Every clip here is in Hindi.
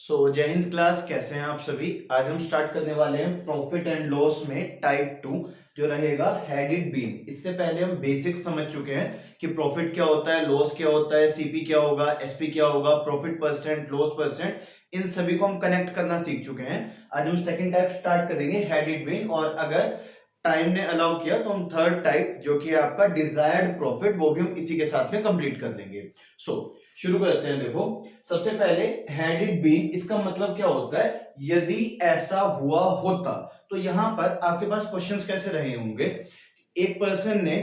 जय हिंद क्लास, कैसे हैं आप सभी। आज हम स्टार्ट करने वाले हैं प्रॉफिट एंड लॉस में टाइप 2 जो रहेगा हेडेड बीन। इससे पहले हम बेसिक समझ चुके हैं कि प्रॉफिट क्या होता है, लॉस क्या होता है, सीपी क्या होगा, एसपी क्या होगा, प्रॉफिट परसेंट, लॉस परसेंट, इन सभी को हम कनेक्ट करना सीख चुके हैं। आज हम सेकंड टाइप स्टार्ट करेंगे हेडेड बीन, और अगर टाइम ने अलाउ किया तो हम थर्ड टाइप जो कि आपका डिजायर्ड प्रॉफिट, वो भी हम इसी के साथ में कंप्लीट कर लेंगे। शुरू करते हैं। देखो, सबसे पहले हैड इट बीन, इसका मतलब क्या होता है, यदि ऐसा हुआ होता। तो यहां पर आपके पास क्वेश्चंस कैसे रहे होंगे। एक पर्सन ने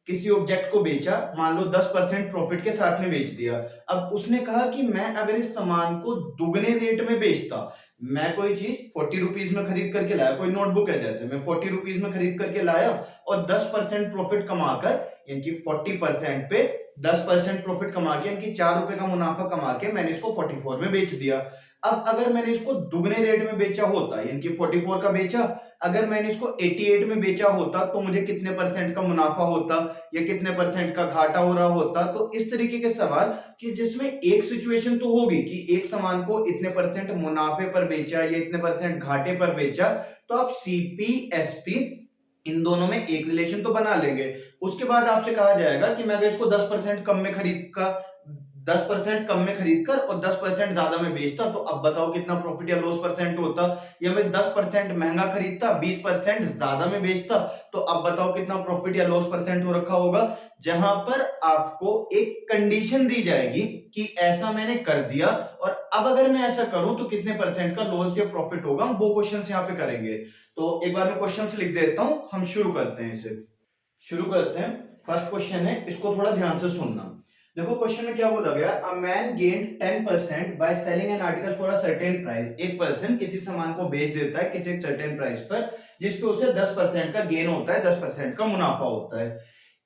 किसी ऑब्जेक्ट को बेचा, मान लो 10% प्रॉफिट के साथ में बेच दिया। अब उसने कहा कि मैं अगर इस सामान को दुगने रेट में बेचता, मैं कोई चीज 40 रुपीज में खरीद करके लाया, कोई नोटबुक है जैसे, मैं 40 रुपीज में खरीद करके लाया और 10% प्रॉफिट कमाकर, यानी कि 40% पे 10% प्रॉफिट कमा के, यानी कि 4 रुपए का मुनाफा कमा के मैंने इसको 44 में बेच दिया। अब अगर मैंने इसको दुगने रेट में बेचा होता, यानी कि 44 का बेचा, अगर मैंने इसको 88 में बेचा होता तो मुझे कितने परसेंट का मुनाफा होता या कितने परसेंट का घाटा हो रहा होता। तो इस तरीके के सवाल कि जिसमें एक सिचुएशन तो होगी कि एक सामान को इतने परसेंट मुनाफे पर बेचा या इतने परसेंट घाटे पर बेचा, तो आप सीपी एसपी इन दोनों में एक रिलेशन तो बना लेंगे। उसके बाद आपसे कहा जाएगा कि मैं अगर इसको 10% कम में खरीद का 10% कम में खरीद कर और 10% ज्यादा में बेचता, तो अब बताओ कितना प्रॉफिट या लॉस परसेंट होता। या मैं 10% महंगा खरीदता, 20% ज्यादा में बेचता, तो अब बताओ कितना प्रॉफिट या लॉस परसेंट हो रखा होगा। जहां पर आपको एक कंडीशन दी जाएगी कि ऐसा मैंने कर दिया और अब अगर मैं ऐसा करूं तो कितने परसेंट का लॉस या प्रॉफिट होगा, वो क्वेश्चन यहाँ पे करेंगे। तो एक बार मैं क्वेश्चन लिख देता हूं, हम शुरू करते हैं इसे। शुरू करते हैं। फर्स्ट क्वेश्चन है, इसको थोड़ा ध्यान से सुनना। देखो क्वेश्चन में क्या बोला गया, a man gained 10% by selling an article for a certain price. एक पर्सन किसी सामान को बेच देता है किसी एक सर्टेन प्राइस पर, जिस पे उसे 10% का गेन होता है, 10% का मुनाफा होता है।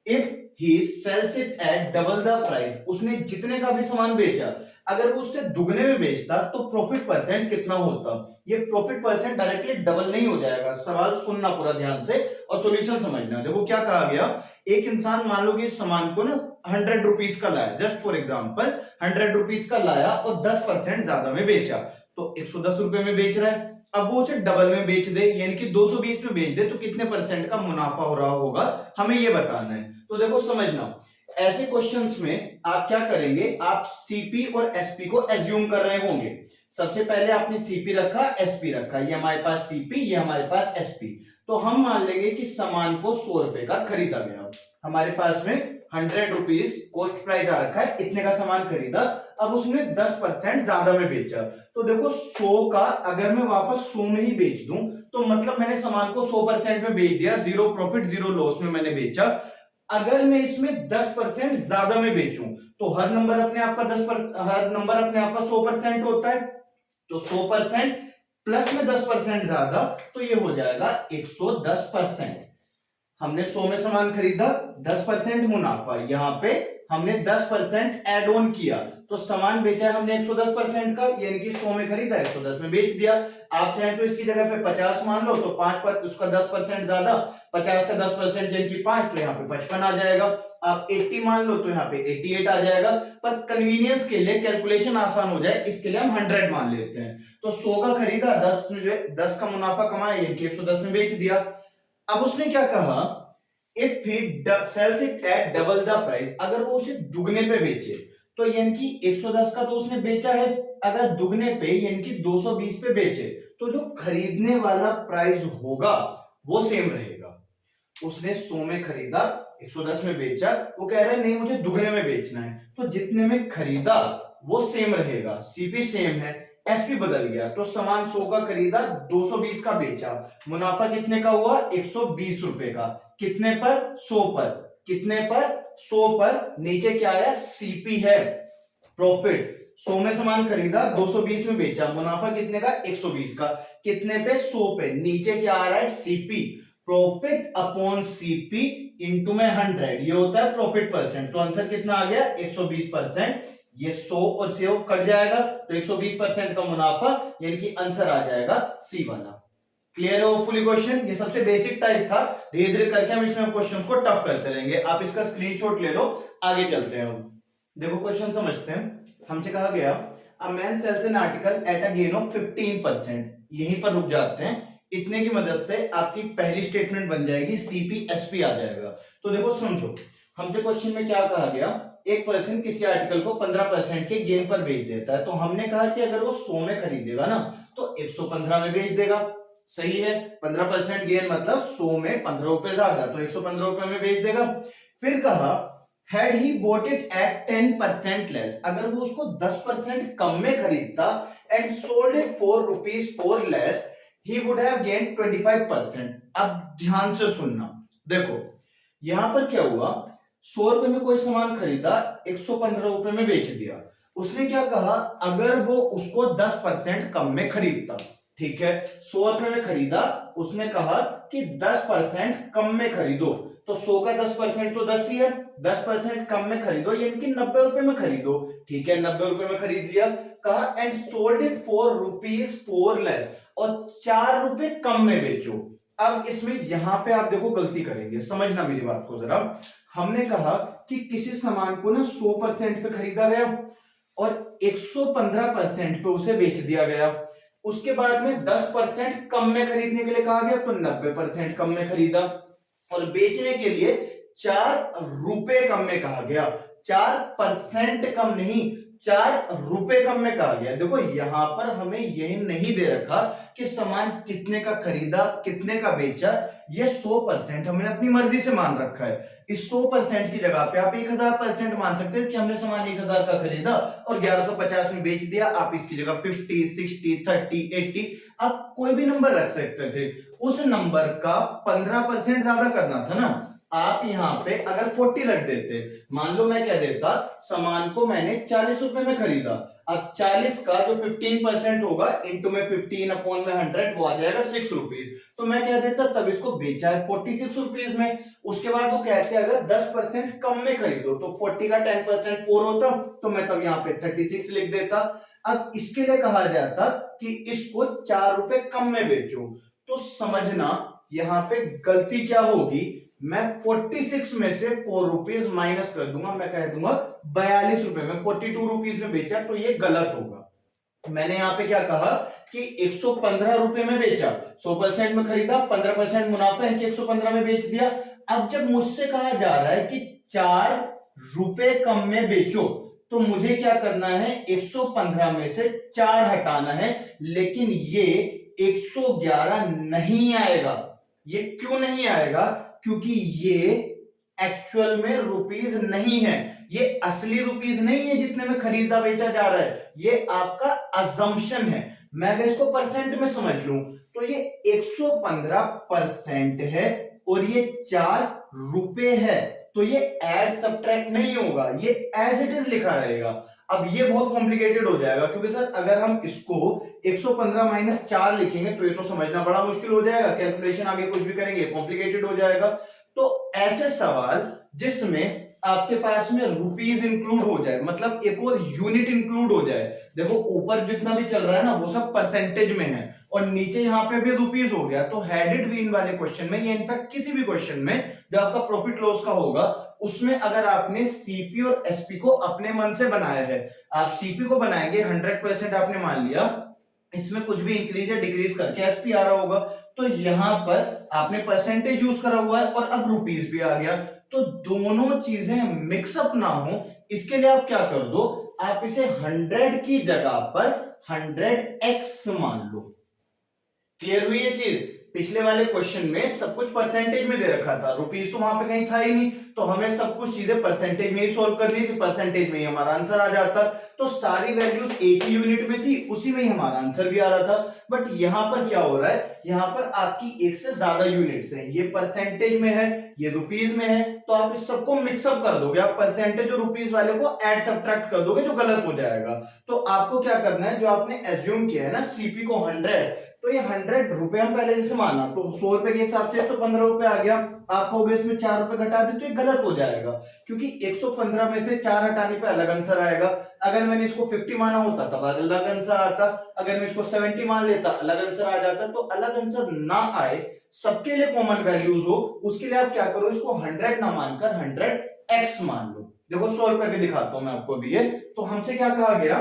If he sells it at double the price, उसने जितने का भी सामान बेचा, अगर वो उससे दुगने में बेचता तो प्रॉफिट परसेंट कितना होता। ये प्रॉफिट परसेंट डायरेक्टली डबल नहीं हो जाएगा। सवाल सुनना पूरा ध्यान से और सॉल्यूशन समझना। देखो क्या कहा गया, एक इंसान मान लो कि इस सामान को ना 100 रुपीज का लाया, जस्ट फॉर एग्जांपल 100 रुपीज का लाया और 10% ज्यादा में बेचा, तो 110 रुपए में बेच रहा है। अब वो उसे डबल में बेच दे, यानी कि 220 में बेच दे, तो कितने परसेंट का मुनाफा हो रहा होगा, हमें ये बताना है। तो देखो समझना, ऐसे क्वेश्चंस में आप क्या करेंगे, आप सीपी और एसपी को एज्यूम कर रहे होंगे। सबसे पहले आपने सीपी रखा, एसपी रखा, ये हमारे पास सीपी, ये हमारे पास एसपी। तो हम मान लेंगे कि सामान को 100 रुपए का खरीदा गया, हमारे पास में 100 रुपीज कॉस्ट प्राइस आ रखा है, इतने का सामान खरीदा। अब उसने 10% ज्यादा में बेचा, तो देखो 100 का अगर मैं वापस 100 में ही बेच दूं, तो मतलब मैंने सामान को 100% में बेच दिया, जीरो प्रॉफिट जीरो लॉस में मैंने बेचा। अगर मैं इसमें 10% ज्यादा में बेचूं, तो हर नंबर अपने आप का 100% होता है, तो 100% प्लस में 10% ज्यादा, तो ये हो जाएगा 110%। हमने 100 में सामान खरीदा, 10% मुनाफा, यहां पे हमने 10% एड ऑन किया, तो सामान बेचा है हमने 110% का, यानी कि 100 में खरीदा 110 में बेच दिया। आप चाहें तो इसकी जगह पे 50 मान लो, तो 5 पर उसका 10% ज्यादा, 50 का 10% यानी कि 5, तो यहाँ पे 55 आ जाएगा। आप 80 मान लो तो यहाँ पे 88 आ जाएगा। पर कन्वीनियंस के लिए, कैलकुलेशन आसान हो जाए, इसके लिए हम 100 मान लेते हैं। तो 100 का खरीदा, 10 का मुनाफा कमाया, यानी कि 110 में बेच दिया। अब उसने क्या कहा, if he sells it at double the price, अगर वो उसे दुगने पे बेचे, तो यानी कि 110 का तो उसने बेचा है, अगर दुगने पे यानी कि 220 पे बेचे, तो जो खरीदने वाला प्राइस होगा वो सेम रहेगा। उसने 100 में खरीदा, 110 में बेचा, वो कह रहा है नहीं मुझे दुगने में बेचना है, तो जितने में खरीदा वो सेम रहेगा, सीपी सेम है, एसपी बदल गया। तो सामान 100 का खरीदा, 220 का बेचा, मुनाफा कितने का हुआ, 120 रुपए का। कितने पर, 100 पर। कितने पर, 100 पर। नीचे क्या आया, सीपी है, प्रॉफिट। 100 में सामान खरीदा, 220 में बेचा, मुनाफा कितने का, 120 का। कितने पे, 100 पे। नीचे क्या आ रहा है, CP, profit upon CP into में 100, ये होता है प्रॉफिट परसेंट। तो आंसर कितना आ गया, 120%। ये 100 और 100 कट जाएगा, तो 120% का मुनाफा, यानी कि आंसर आ जाएगा सी वाला। क्लियर है होपफुली क्वेश्चन। ये सबसे बेसिक टाइप था, धीरे धीरे करके हम इसमें क्वेश्चंस को टफ करते रहेंगे। आप इसका स्क्रीनशॉट ले लो, आगे चलते हैं हम। देखो क्वेश्चन समझते हैं। हमसे कहा गया, a man sells an article at a gain of 15%। यहीं पर रुक जाते हैं, इतने की मदद से आपकी पहली स्टेटमेंट बन जाएगी, सीपीएसपी आ जाएगा। तो देखो समझो, हमसे क्वेश्चन में क्या कहा गया, एक पर्सन किसी आर्टिकल को 15% के गेन पर बेच देता है। तो हमने कहा कि अगर वो 100 में खरीदेगा ना तो 115 में बेच देगा। सही है, 15% गेन मतलब 100 में 15 रुपए ज्यादा, तो 115 रुपए में बेच देगा। फिर कहा had he bought it at 10% less, अगर वो उसको 10% कम में खरीदता and sold it for rupees 4 less, he would have gained 25%। अब ध्यान से सुनना, देखो यहां पर क्या हुआ, 100 रुपए में कोई सामान खरीदा, 115 रुपए में बेच दिया। उसने क्या कहा, अगर वो उसको 10% कम में खरीदता, ठीक है, 100 रुपए में खरीदा, उसने कहा कि 10% कम में खरीदो, तो 100 का 10% तो 10 ही है, 10% कम में खरीदो यानी कि 90 रुपए में खरीदो। ठीक है, 90 रुपए में खरीद लिया, कहा and sold it for rupees 4 less, और 4 रुपए कम में बेचो। अब इसमें यहां पे आप देखो गलती करेंगे, समझना मेरी बात को जरा। हमने कहा कि किसी सामान को ना 100% पे खरीदा गया और 115% पे उसे बेच दिया गया। उसके बाद में 10% कम में खरीदने के लिए कहा गया, तो 90% कम में खरीदा, और बेचने के लिए 4 रुपए कम में कहा गया। 4% कम नहीं, 4 रुपए कम में कहा गया। देखो यहां पर हमें यही नहीं दे रखा कि सामान कितने का खरीदा कितने का बेचा, ये 100% हमने अपनी मर्जी से मान रखा है। इस 100% की जगह पे आप 1000% मान सकते हैं कि हमने सामान 1000 का खरीदा और 1150 में बेच दिया। आप इसकी जगह 50, 60, 30, 80 आप कोई भी नंबर रख सकते थे। उस नंबर का 15% ज्यादा करना था ना। आप यहाँ पे अगर 40 रख देते, मान लो मैं क्या देता, सामान को मैंने 40 रुपए में खरीदा, अब 40 का जो 15% होगा इंटू में 15 अपॉन में 100 वो आ जाएगा 6 रुपीज। तो मैं क्या देता, तब इसको बेचा है 46 रुपीज में। उसके बाद वो कहते हैं अगर 10% कम में खरीदो, तो 40 का 10% 4 होता, तो मैं तब यहाँ पे 36 लिख देता। अब इसके लिए कहा जाता कि इसको 4 रुपए कम में बेचो। तो समझना यहां पे गलती क्या होगी, मैं 46 में से 4 रुपीज माइनस कर दूंगा, मैं कह दूंगा 42 रुपए में 42 रुपीज में बेचा, तो ये गलत होगा। मैंने यहां पे क्या कहा कि 115 रुपए में बेचा, 100% में खरीदा, 15% मुनाफा है, 115 में बेच दिया। अब जब मुझसे कहा जा रहा है कि 4 रुपए कम में बेचो, तो मुझे क्या करना है, 115 में से 4 हटाना है, लेकिन ये 111 नहीं आएगा। ये क्यों नहीं आएगा, क्योंकि ये एक्चुअल में रुपीज नहीं है, ये असली रुपीज नहीं है जितने में खरीदा बेचा जा रहा है, ये आपका अजम्पशन है। मैं अगर इसको परसेंट में समझ लूं तो ये 115% है और ये 4 रुपए है, तो ये ऐड सब्ट्रैक्ट नहीं होगा, ये एज इट इज लिखा रहेगा। अब ये बहुत कॉम्प्लिकेटेड हो जाएगा, क्योंकि सर अगर हम इसको 115 माइनस 4 लिखेंगे तो ये तो समझना बड़ा मुश्किल हो जाएगा, कैलकुलेशन आगे कुछ भी करेंगे कॉम्प्लिकेटेड हो जाएगा। तो ऐसे सवाल जिसमें आपके पास में रुपीज इंक्लूड हो जाए, मतलब एक और यूनिट इंक्लूड हो जाए। देखो ऊपर जितना भी चल रहा है ना वो सब परसेंटेज में है और नीचे यहाँ पे भी रुपीज हो गया, तो हेडेड बीन वाले क्वेश्चन में, या इनफैक्ट किसी भी क्वेश्चन में जो आपका प्रॉफिट लॉस का होगा, उसमें अगर आपने सीपी और एसपी को अपने मन से बनाया है, आप सीपी को बनाएंगे 100% आपने मान लिया, इसमें कुछ भी इंक्रीज या डिक्रीज करके एसपी आ रहा होगा, तो यहां पर आपने परसेंटेज यूज करा हुआ है और अब रुपीज भी आ गया, तो दोनों चीजें मिक्सअप ना हो इसके लिए आप क्या कर दो, आप इसे 100 की जगह पर 100x मान लो। क्लियर हुई ये चीज? पिछले वाले क्वेश्चन में सब कुछ परसेंटेज में दे रखा था, रुपीज तो वहां पे कहीं था ही नहीं, तो हमें सब कुछ चीजें परसेंटेज में ही सॉल्व करनी थी, परसेंटेज में ही हमारा आंसर आ जाता। तो सारी वैल्यूज एक ही यूनिट में थी, उसी में ही हमारा आंसर भी आ रहा था। बट यहां पर क्या हो रहा है, यहां पर आपकी एक से ज्यादा यूनिट्स हैं, ये परसेंटेज में है, ये रुपीज में है, तो आप इस सबको मिक्सअप कर दोगे, आप परसेंटेज और रुपीज वाले को ऐड सब्ट्रैक्ट कर दोगे, जो गलत हो जाएगा। तो आपको क्या करना है, जो आपने एज्यूम किया है ना सीपी को 100, तो ये 100 रुपए हम पहले जैसे माना, तो 100 रुपए के हिसाब से 115 रुपए आ गया, आप कहोगे इसमें 4 रुपए घटा दे, तो ये गलत हो जाएगा, क्योंकि 115 में से 4 हटाने पे अलग आंसर आएगा। अगर मैंने इसको 50 माना होता तब अलग आंसर आता, अगर मैं इसको 70 मान लेता अलग आंसर आ जाता। तो अलग आंसर ना आए, सबके लिए कॉमन वैल्यूज हो, उसके लिए आप क्या करो, इसको 100 ना मानकर 100x मान लो। देखो सॉल्व करके दिखाता हूं मैं आपको भी ये। तो हमसे क्या कहा गया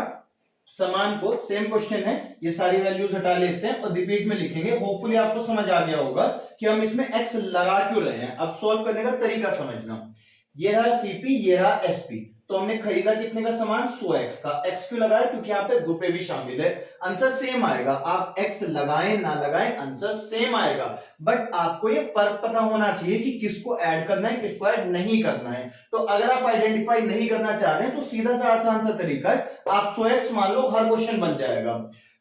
सामान को, सेम क्वेश्चन है, ये सारी वैल्यूज हटा लेते हैं और रिपीट में लिखेंगे। होपफुली आपको समझ आ गया होगा कि हम इसमें x लगा क्यों रहे हैं। अब सॉल्व करने का तरीका समझना। ये रहा सीपी, ये रहा एसपी। तो हमने खरीदा कितने का सामान, 100x का। x क्यों लगाया, क्योंकि यहाँ पे रुपए भी शामिल है। आंसर सेम आएगा, आप x लगाएं ना लगाएं आंसर सेम आएगा। बट आपको ये फर्क पता होना चाहिए कि किसको ऐड करना है, किसको ऐड नहीं करना है। तो अगर आप आइडेंटिफाई नहीं करना चाह रहे हैं तो सीधा सा आसान सा तरीका है, आप 100x मान लो, हर क्वेश्चन बन जाएगा।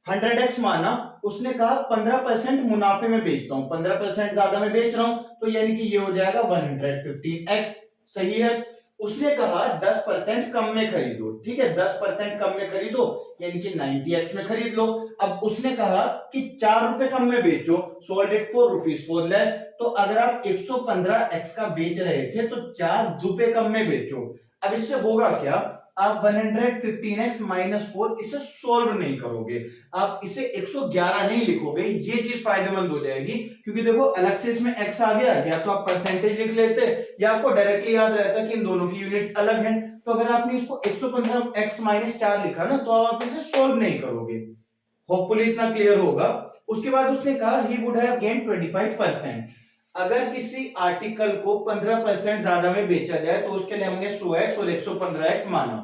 100x माना, उसने कहा 15% मुनाफे में बेचता हूं, 15% ज्यादा में बेच रहा हूं, तो यानी कि ये हो जाएगा 115x। सही है। उसने कहा 10% कम में खरीदो, ठीक है, 10% कम में खरीदो, यानी कि 90x में खरीद लो। अब उसने कहा कि 4 रुपए कम में बेचो, sold it for rupees 4 less. तो अगर आप 115x का बेच रहे थे तो 4 रुपए कम में बेचो। अब इससे होगा क्या, आप 115x माइनस 4 इसे सोल्व नहीं करोगे, आप इसे 111 नहीं लिखोगे, ये चीज फायदेमंद हो जाएगी। क्योंकि देखो अलग से इसमें x आ गया, या तो आप परसेंटेज लिख लेते या आपको डायरेक्टली याद रहता कि इन दोनों की यूनिट अलग हैं। तो अगर आपने इसको 115x माइनस 4 लिखा ना, तो आप इसे सोल्व नहीं करोगे। होपफुली इतना क्लियर होगा। उसके बाद उसने कहा ही वुड हैव गेन 25%। अगर किसी आर्टिकल को 15% ज्यादा में बेचा जाए तो उसके लिए हमने 100x और 115x माना।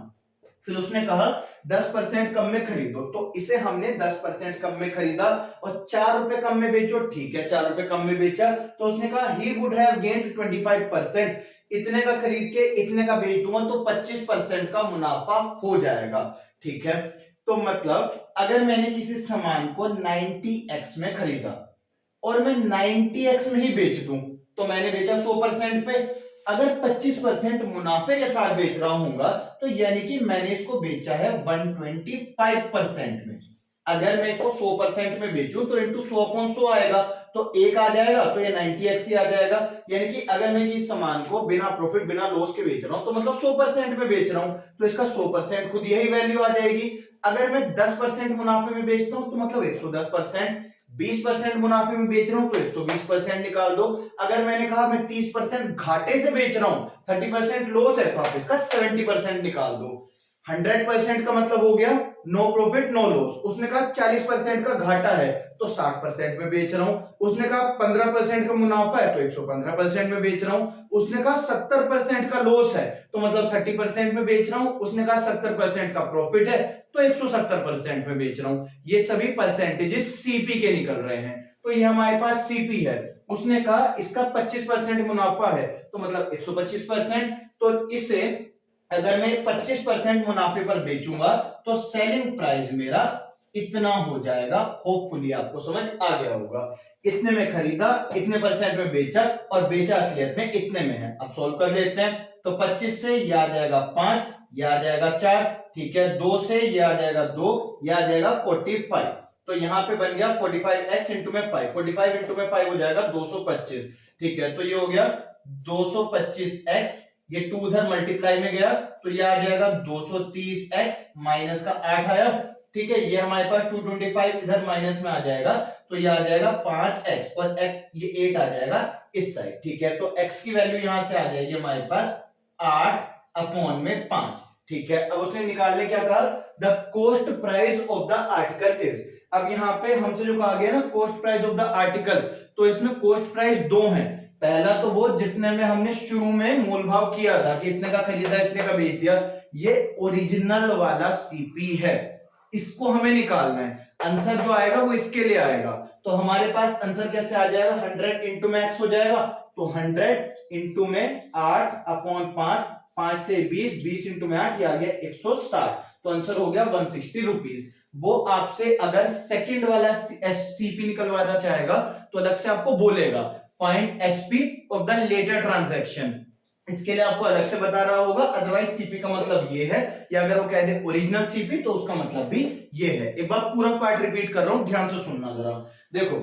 फिर उसने कहा 10% कम में खरीदो, तो इसे हमने 10% कम में खरीदा और 4 रुपए कम में बेचो, ठीक है, 4 रुपए कम में बेचा। तो उसने कहा ही वुड हैव गेन्ड 25%, इतने का खरीद के इतने का बेच दूंगा तो 25% का मुनाफा हो जाएगा, ठीक है। तो मतलब अगर मैंने किसी सामान को 90x में खरीदा और मैं 90x में ही बेच दूं, तो मैंने बेचा 100% पे। अगर 25% मुनाफे के साथ बेच रहा हूंगा तो यानी कि मैंने इसको बेचा है 125% में। अगर मैं इसको 100% में बेचूं तो इंटू 100/100 आएगा, तो एक आ जाएगा, तो ये 90x ही आ जाएगा। यानी कि अगर मैं इस सामान को बिना प्रॉफिट बिना लॉस के बेच रहा हूं तो मतलब 100% में बेच रहा हूं, तो इसका 100% खुद यही वैल्यू आ जाएगी। अगर मैं 10% मुनाफे में बेचता हूं तो मतलब 110%, 20% मुनाफे में बेच रहा हूं तो 120% निकाल दो। अगर मैंने कहा मैं 30% घाटे से बेच रहा हूं, 30% लॉस है, तो आप इसका 70% निकाल दो। 100% का मतलब हो गया नो प्रॉफिट नो लॉस। उसने कहा 40% का घाटा है तो 60% में बेच रहा हूं। उसने कहा 15% का मुनाफा है तो 115% में बेच रहा हूं। उसने कहा 70% का लॉस है तो मतलब 30% में बेच रहा हूं। उसने कहा 70% का प्रॉफिट है तो 170% में बेच रहा हूं। ये सभी परसेंटेजेस सीपी के निकल रहे हैं, तो ये हमारे पास सीपी है। उसने कहा इसका 25% मुनाफा है तो मतलब 125%। तो इसे अगर मैं 25% मुनाफे पर बेचूंगा तो सेलिंग प्राइस मेरा इतना हो जाएगा। होपफुली आपको समझ आ गया होगा। इतने में खरीदा, इतने परसेंट में बेचा और बेचा असलियत में इतने में है। अब सॉल्व कर लेते हैं। तो 25 से ये आ जाएगा 5, ये आ जाएगा 4, ठीक है। 2 से ये आ जाएगा 2, ये आ जाएगा 45। तो यहां पे बन गया 45x इंटू में 5, 45 इंटू में 5 हो जाएगा 225, ठीक है। तो ये हो गया 225x, ये 2 उधर मल्टीप्लाई में गया तो ये आ जाएगा 230x माइनस का 8 आया, ठीक है। ये हमारे पास 225 इधर माइनस में आ जाएगा तो ये आ जाएगा 5x और x ये 8 आ जाएगा इस साइड, ठीक है। तो x की वैल्यू यहां से आ जाएगी हमारे पास 8/5, ठीक है। अब उसने निकालने क्या कहा, the coast price of the article is. अब यहाँ पे हमसे जो कहा गया ना coast price of the article, तो इसमें कोस्ट प्राइस दो हैं। पहला तो वो जितने में हमने शुरू में मोल भाव किया था कि इतने का खरीदा इतने का बेच दिया, ये ओरिजिनल वाला सीपी है, इसको हमें निकालना है। आंसर जो आएगा वो इसके लिए आएगा। तो हमारे पास आंसर कैसे आ जाएगा, 100 इंटू में x हो जाएगा, तो 100 इंटू में 8/5, 5 से 20, 20 इंटू में 8, ये आ गया 160। तो आंसर हो गया 160 रुपीज। वो आपसे अगर सेकंड वाला सीपी निकलवाना चाहेगा तो अलग से आपको बोलेगा find SP of the latter transaction, इसके लिए आपको अलग से बता रहा होगा। अदरवाइज सीपी का मतलब ये है, या अगर वो कह दे ओरिजिनल सीपी तो उसका मतलब भी ये है। एक बार पूरा पार्ट रिपीट कर रहा हूं, ध्यान से सुनना जरा। देखो,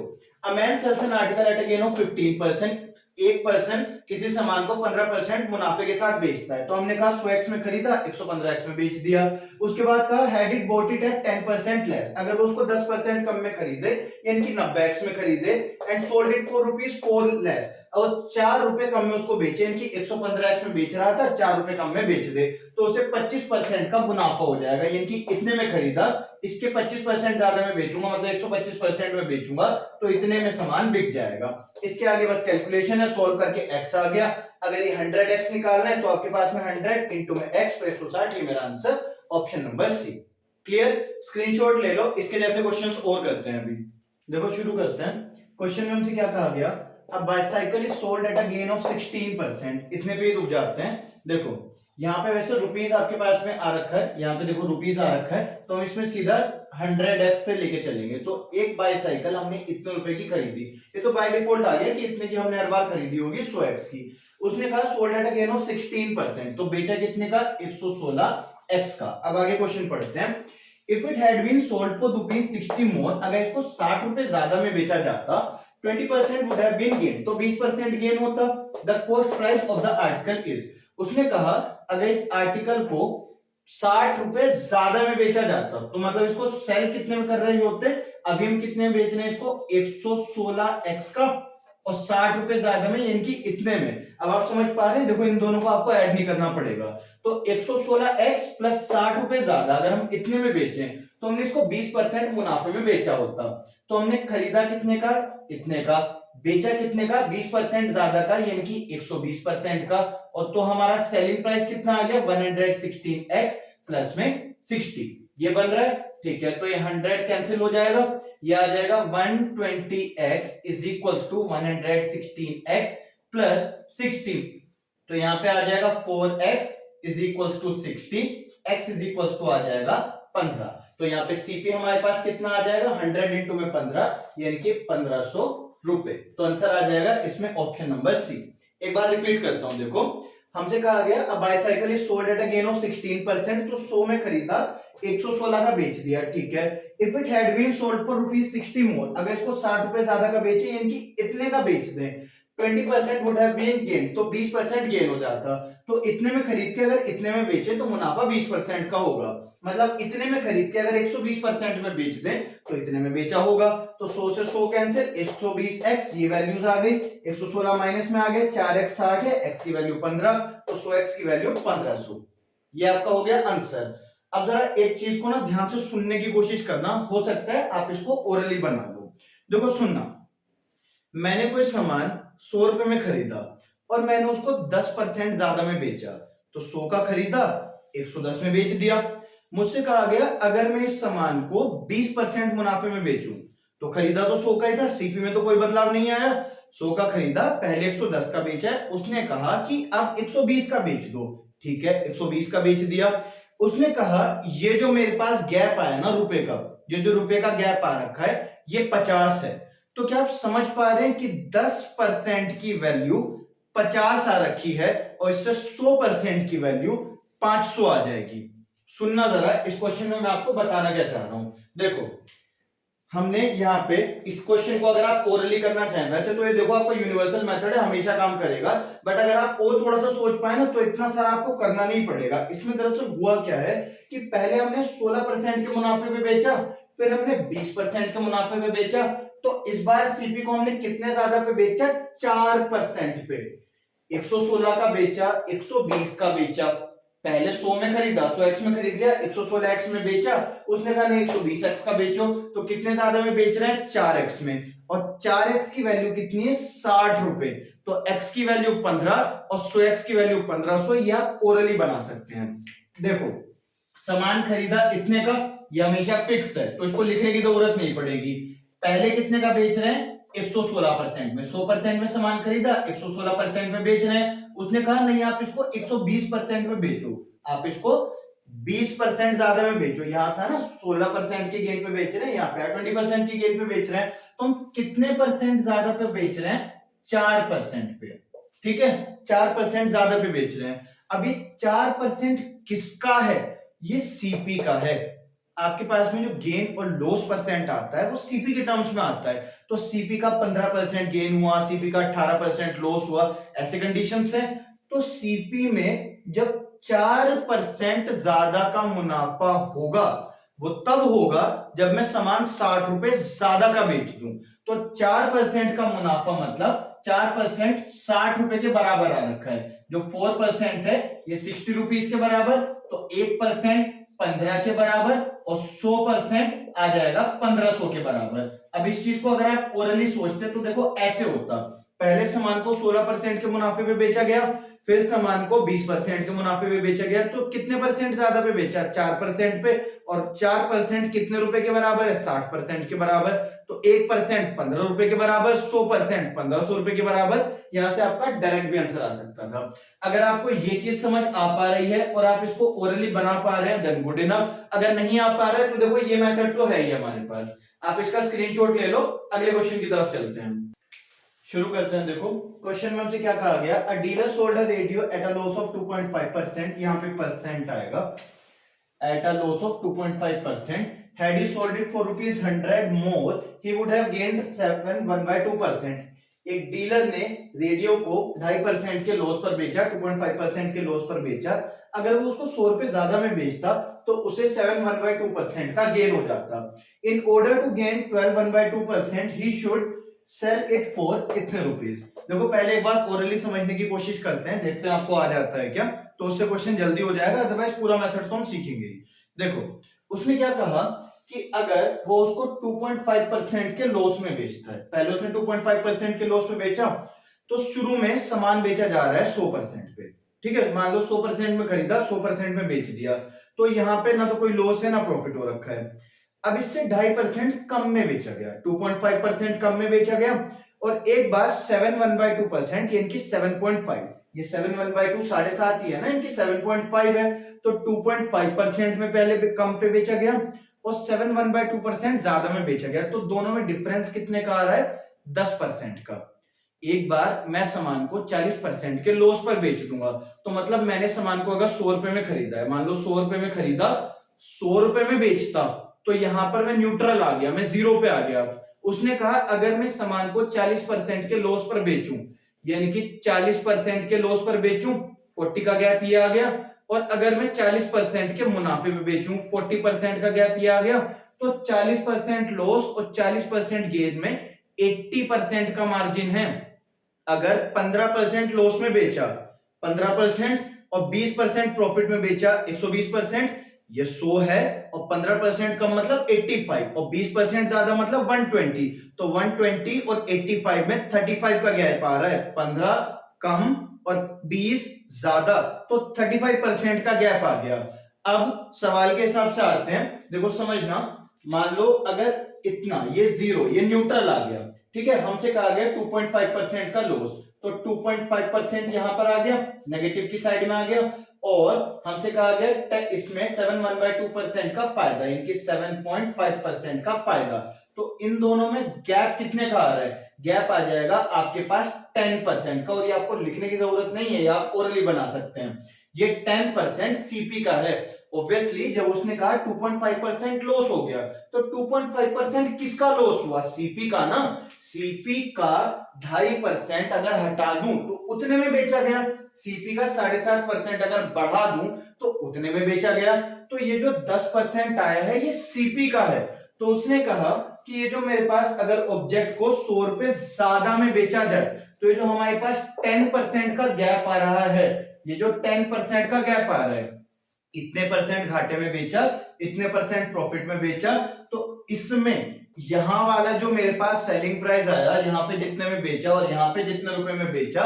a man sells an article at a gain of 15%, एक पर्सन किसी सामान को 15% मुनाफे के साथ बेचता है। तो हमने कहा 100x में खरीदा, 115x में बेच दिया। उसके बाद कहा had it bot it at 10% less, अगर वो उसको 10% कम में खरीदे यानी कि 90x में खरीदे, and sold it for rupees 4 less, और 4 रुपए कम में उसको बेचे, यानी कि 115x में बेच रहा था, 4 रुपए कम में बेच दे तो उसे 25% का मुनाफा हो जाएगा, यानी कि इतने में खरीदा, इसके 25% ज्यादा में बेचूंगा, मतलब 125% में बेचूंगा तो इतने में सामान बिक जाएगा। इसके आगे बस कैलकुलेशन है, सोल्व करके x आ गया। अगर ये 100x निकालना है तो आपके पास में 100 इंटू में x तो 160, ये मेरा answer option number C. Clear, screenshot ले लो, इसके जैसे क्वेश्चंस और करते हैं। अभी देखो शुरू करते हैं। क्वेश्चन में हमसे क्या कहा गया, अब bicycle is sold at a gain of 16%, इतने पे रुक जाते हैं। देखो यहाँ पे वैसे रुपीस आपके पास में आ रखा है, यहाँ पे देखो रुपीस आ रखा है, तो हम इसमें सीधा 100x से लेके चलेंगे। तो एक बाइसाइकिल हमने इतने रुपए की खरीदी, ये तो बाय डिफॉल्ट आ गया कि इतने की हमने हर बार खरीदी होगी 100x की। उसने कहा sold at a gain of 16%, तो बेचा कितने का, 116x का। अब आगे क्वेश्चन पढ़ते हैं। If it had been sold for ₹60 more, अगर इसको 60 रुपए ज्यादा में बेचा जाता 20% वुड हैव बीन गेन, तो 20% गेन होता। The cost price of the article is, उसने कहा अगर इस आर्टिकल को 60 रुपए ज्यादा में बेचा जाता तो मतलब इसको सेल कितने में कर रहे होते, अभी हम कितने में बेच रहे हैं इसको, 116x का, और 60 रुपए ज्यादा में यानी कि इतने में। अब आप समझ पा रहे हैं, देखो इन दोनों को आपको ऐड नहीं करना पड़ेगा। तो 116x प्लस 60 रुपए ज्यादा अगर हम इतने में बेचें तो हमने इसको 20% मुनाफे में बेचा होता। तो हमने खरीदा कितने का, इतने का, बेचा कितने का, 20% ज्यादा का, यानी कि 120% का। और तो हमारा सेलिंग प्राइस कितना आ गया, 116x प्लस में 60, ये बन रहा है। ठीक है, तो ये 100 कैंसिल हो जाएगा, ये आ जाएगा 120x is equal to 116x plus 60, तो यहाँ पे आ जाएगा 4x is equal to 60, x is equal to आ जाएगा 15। तो यहाँ पे सीपी हमारे पास कितना आ जाएगा, 100 इंटू में 15, यानी कि 1500 रुपए। तो आंसर आ जाएगा इसमें ऑप्शन नंबर सी। एक बार रिपीट करता हूं, देखो हमसे कहा गया अ bicycle is sold at a gain of 16%, तो 100 में खरीदा, 116 का बेच दिया। ठीक है, if it had been sold for ₹60 more, अगर इसको 60 रुपए ज्यादा का बेचे, यानी कि इतने का बेच दें, 20% वुड हैव बीन गेन, तो 20% गेन हो जाता। तो इतने में खरीद के अगर इतने में बेचे तो मुनाफा 20% का होगा, मतलब इतने में खरीद के अगर 120% में बेच दें तो इतने में बेचा होगा। तो 100 से 100 कैंसिल, 120x, ये वैल्यूज आ गई, 116 माइनस में आ गए, 4x 60 है, x की वैल्यू 15, तो 100x की वैल्यू 1500, ये आपका हो गया आंसर। अब जरा एक चीज को ना ध्यान से सुनने की कोशिश करना, हो सकता है आप इसको ओरली बना लो। देखो सुनना, मैंने कोई सामान 100 रुपए में खरीदा और मैंने उसको 10% ज्यादा में बेचा, तो 100 का खरीदा 110 में बेच दिया। मुझसे कहा गया अगर मैं इस सामान को 20% मुनाफे में बेचूं, तो खरीदा तो 100 का ही था, सीपी में तो कोई बदलाव नहीं आया, 100 का खरीदा, पहले 110 का बेचा है। उसने कहा कि आप 120 का बेच दो, ठीक है, 120 का बेच दिया। उसने कहा ये जो मेरे पास गैप आया ना रुपए का, ये जो रुपए का गैप आ रखा है ये 50 है। तो क्या आप समझ पा रहे हैं कि 10% की वैल्यू 50 आ रखी है और इससे 100% की वैल्यू 500 आ जाएगी। सुनना जरा, इस क्वेश्चन में मैं आपको बताना क्या चाह रहा हूं। देखो हमने यहाँ पे इस क्वेश्चन को अगर आप ओरली करना चाहें, वैसे तो ये देखो आपका यूनिवर्सल मेथड है, हमेशा काम करेगा, बट अगर आप और थोड़ा सा सोच पाए ना तो इतना सारा आपको करना नहीं पड़ेगा। इसमें दरअसल हुआ क्या है कि पहले हमने 16% के मुनाफे पे बेचा, फिर हमने 20% के मुनाफे पे बेचा, तो इस बार सीपी को हमने कितने ज्यादा पे बेचा, 4% पे। 116 का बेचा, 120 का बेचा, पहले 100 में खरीदा, 100x में खरीद लिया, 116x में बेचा, उसने कहा नहीं 120x का बेचो, तो कितने ज्यादा में बेच रहे हैं, 4x में, और 4x की वैल्यू कितनी है, 60 रुपए, तो x की वैल्यू 15 और 100x की वैल्यू 1500, ये आप ओरली बना सकते हैं। देखो सामान खरीदा इतने का, ये हमेशा फिक्स है, तो इसको लिखने की जरूरत नहीं पड़ेगी। पहले कितने का बेच रहे हैं, 116% में, 100% में सामान खरीदा, 116% में बेच रहे हैं। उसने कहा नहीं आप इसको 120% में बेचो, आप इसको 20% ज्यादा में बेचो। यहां था ना 16% के गेन पे बेच रहे हैं, यहाँ पे 20% की गेन पे बेच रहे हैं, तो हम कितने परसेंट ज्यादा पे बेच रहे हैं, 4% पे। ठीक है, 4% ज्यादा पे बेच रहे हैं। अभी 4% किसका है, ये सीपी का है। आपके पास में जो गेन और लॉस परसेंट आता है वो सीपी के टर्म्स में आता है, तो सीपी का 15% गेन हुआ, सीपी का 18% लॉस हुआ, ऐसे कंडीशंस हैं। तो सीपी में जब 4% ज्यादा का मुनाफा होगा वो तब होगा जब मैं सामान 60 रुपए ज्यादा का बेच दूं। तो 4% का मुनाफा मतलब 4% 60 रुपए के बराबर आ रखा है। जो 4% है ये 60 रुपीज के बराबर, तो 1% 15 के बराबर और 100% आ जाएगा 1500 के बराबर। अब इस चीज को अगर आप ओरली सोचते तो देखो ऐसे होता, पहले सामान को 16% के मुनाफे पे बेचा गया, फिर सामान को 20% के मुनाफे पे बेचा गया, तो कितने परसेंट ज्यादा पे बेचा? 4% पे, और 4% कितने रुपए के बराबर है? 60% के बराबर। तो 1% 15 रुपए के बराबर, 100% 1500 रुपए के बराबर। यहां से आपका डायरेक्ट भी आंसर आ सकता था। अगर आपको ये चीज समझ आ पा रही है और आप इसको ओरली बना पा रहे हैं देन गुड इनफ। अगर नहीं आ पा रहा है तो देखो ये मेथड तो है ही हमारे पास, आप इसका स्क्रीनशॉट ले लो। अगले क्वेश्चन की तरफ चलते हैं, शुरू करते हैं। देखो क्वेश्चन में हमसे क्या कहा गया, अ dealer sold a radio at a loss of 2.5%, यहाँ पे परसेंट आएगा, at a loss of 2.5%, had he sold it for rupees 100 more he would have gained 1/2%। एक डीलर ने रेडियो को 2.5% के लॉस पर बेचा, 2.5% के लॉस पर बेचा। अगर वो उसको 100 रुपए ज्यादा में बेचता तो उसे 7/1/2% का गेन हो जाता। In order to gain 12/1/2% he should sell it for इतने रुपीस। देखो पहले एक बार ओरली समझने की कोशिश करते हैं, देखते हैं आपको आ जाता है क्या, तो उससे क्वेश्चन जल्दी हो जाएगा, अदरवाइज पूरा मेथड तो हम सीखेंगे ही। देखो उसने क्या कहा कि अगर वो उसको 2.5% के लॉस में बेचता है, पहले उसने 2.5% के लॉस में बेचा, तो शुरू में सामान बेचा जा रहा है 100% पे, ठीक है, मान लो 100% में खरीदा, 100% में बेच दिया, तो यहाँ पे ना तो कोई लॉस है ना प्रॉफिट हो रखा है। अब इससे 2.5% कम में बेचा गया, 2.5% कम में बेचा गया, और एक बार 7/1/2% यानी 7.5, ये 7/1/2 7.5 ही है ना, इनकी 7.5 है, तो 2.5% में पहले कम पे बेचा गया और 7/1/2% ज्यादा में बेचा गया, तो दोनों में डिफरेंस कितने का आ रहा है? 10% का। एक बार मैं सामान को 40% के लॉस पर बेच दूंगा, तो मतलब मैंने सामान को अगर 100 रुपए में खरीदा है, मान लो 100 रुपए में खरीदा, 100 रुपए में बेचता, तो यहां पर मैं न्यूट्रल आ गया, मैं जीरो पे आ गया। उसने कहा अगर मैं सामान को 40% के लॉस पर बेचूं, यानी कि 40% के लॉस पर बेचूं, 40 का गैप ये आ गया, और अगर मैं 40% के मुनाफे पे बेचूं, 40% का गैप ये आ गया, तो 40% लॉस और 40% गेन में 80% का मार्जिन है। अगर 15% लॉस में बेचा 15% और 20% प्रॉफिट में बेचा 120%, ये 100 है, और 15% कम मतलब 85, और 20% ज्यादा मतलब 120, तो 120 और 85 में 35 का गैप आ रहा है, 15 कम और 20 ज्यादा, तो 35% का गैप आ गया। अब सवाल के हिसाब से आते हैं, देखो समझना, मान लो अगर इतना ये जीरो, ये न्यूट्रल आ गया, ठीक है, हमसे कहा गया 2.5% का लॉस, तो 2.5% यहां पर आ गया, नेगेटिव की साइड में आ गया, और हमसे कहा गया इसमें 7/1/2% का फायदा, इनकी 7.5% का फायदा, तो इन दोनों में गैप कितने का आ रहा है? गैप आ जाएगा आपके पास 10% का, और ये आपको लिखने की जरूरत नहीं है, ये आप ओरली बना सकते हैं। ये 10% सीपी का है। ऑब्वियसली जब उसने कहा 2.5% लॉस हो गया, तो 2.5% किसका लॉस हुआ? सीपी का ना, सीपी का 2.5% अगर हटा दूं तो उतने में बेचा गया, सीपी का 7.5% अगर बढ़ा दूं तो उतने में बेचा गया, तो ये जो 10% आया है ये सीपी का है। तो उसने कहा कि ये जो मेरे पास अगर ऑब्जेक्ट को 100 रुपए ज्यादा में बेचा जाए, तो ये जो हमारे पास 10% का गैप आ रहा है, ये जो 10% का गैप आ रहा है, इतने परसेंट घाटे में बेचा, इतने परसेंट प्रॉफिट में बेचा, तो इसमें यहां वाला जो मेरे पास सेलिंग प्राइस आया, यहां पे जितने में बेचा और यहां पे जितने रुपए में बेचा,